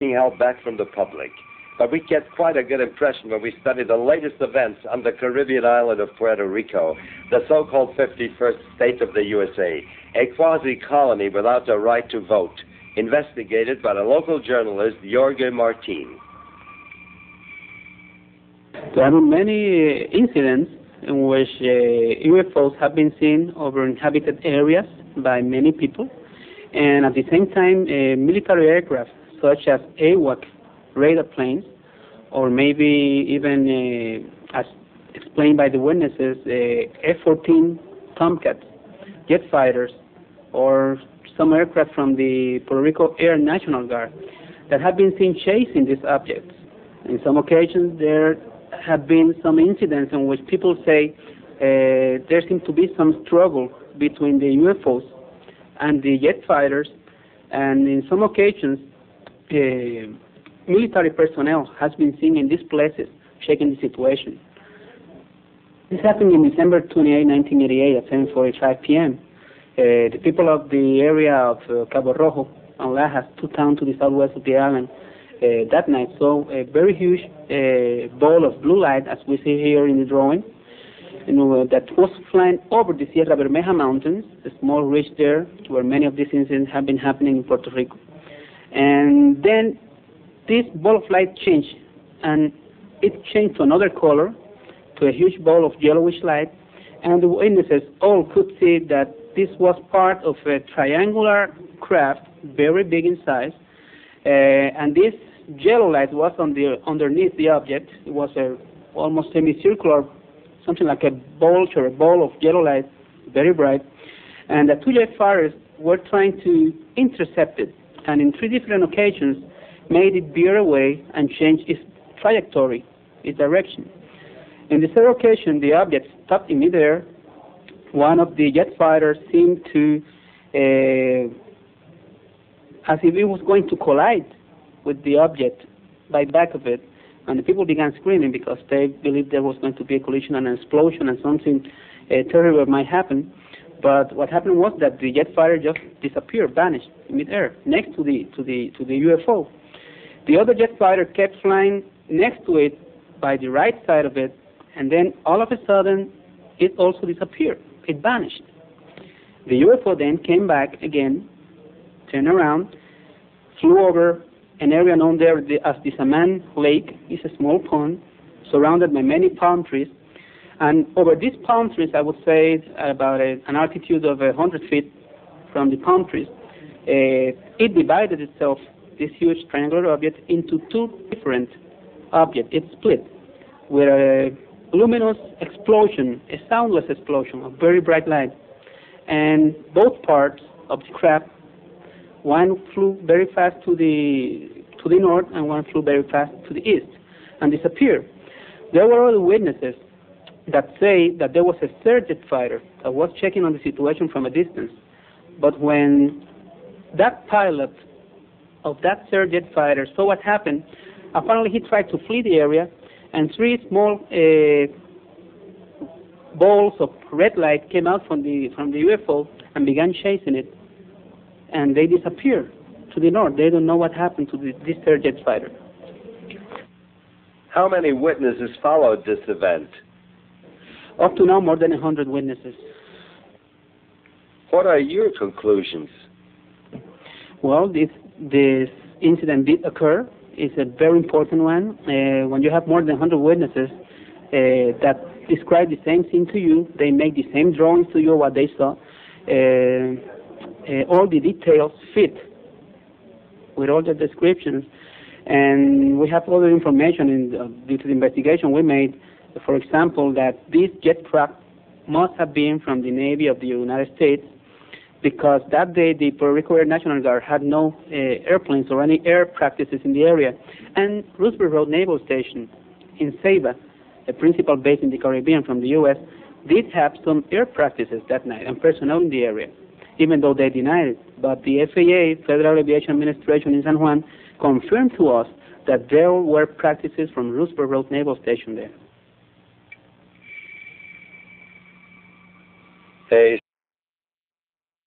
being held back from the public. But we get quite a good impression when we study the latest events on the Caribbean island of Puerto Rico, the so-called 51st state of the USA, a quasi-colony without the right to vote, investigated by the local journalist Jorge Martin. There have been many incidents in which UFOs have been seen over inhabited areas by many people, and at the same time military aircraft such as AWAC radar planes, or maybe even, as explained by the witnesses, F-14 Tomcats, jet fighters, or some aircraft from the Puerto Rico Air National Guard that have been seen chasing these objects. In some occasions, there have been some incidents in which people say there seems to be some struggle between the UFOs and the jet fighters, and in some occasions, military personnel has been seen in these places checking the situation. This happened in December 28, 1988 at 7:45 p.m. The people of the area of Cabo Rojo and Lajas, two towns to the southwest of the island, that night saw a very huge ball of blue light, as we see here in the drawing, that was flying over the Sierra Bermeja Mountains, a small ridge there where many of these incidents have been happening in Puerto Rico. And then this ball of light changed, and it changed to another color, to a huge ball of yellowish light, and the witnesses all could see that this was part of a triangular craft, very big in size, and this yellow light was underneath the object. It was almost semicircular, something like a bulge or a ball of yellow light, very bright, and the two jet fighters were trying to intercept it, and in three different occasions made it veer away and change its trajectory, its direction. In the third occasion, the object stopped in midair. One of the jet fighters seemed to, as if it was going to collide with the object by back of it, and the people began screaming because they believed there was going to be a collision and an explosion and something terrible might happen. But what happened was that the jet fighter just disappeared, vanished in midair, next to the UFO. The other jet fighter kept flying next to it by the right side of it, and then all of a sudden it also disappeared. It vanished. The UFO then came back again, turned around, flew over an area known there as the Saman Lake. It's a small pond surrounded by many palm trees, and over these palm trees, I would say about an altitude of 100 feet from the palm trees, it divided itself, this huge triangular object, into two different objects. It split with a luminous explosion, a soundless explosion of very bright light. And both parts of the craft, one flew very fast to the north and one flew very fast to the east and disappeared. There were other witnesses that say that there was a third jet fighter that was checking on the situation from a distance. But when that pilot of that third jet fighter saw what happened, apparently he tried to flee the area, and three small balls of red light came out from the UFO and began chasing it, and they disappeared to the north. They don't know what happened to this third jet fighter. How many witnesses followed this event? Up to now, more than 100 witnesses. What are your conclusions? Well, this incident did occur. It's a very important one. When you have more than 100 witnesses that describe the same thing to you, they make the same drawings to you of what they saw. All the details fit with all the descriptions, and we have other information due to the investigation we made. For example, that this jet craft must have been from the Navy of the United States, because that day the Puerto Rico Air National Guard had no airplanes or any air practices in the area. And Roosevelt Road Naval Station in Ceiba, a principal base in the Caribbean from the U.S., did have some air practices that night and personnel in the area, even though they denied it. But the FAA, Federal Aviation Administration in San Juan, confirmed to us that there were practices from Roosevelt Road Naval Station there. Hey.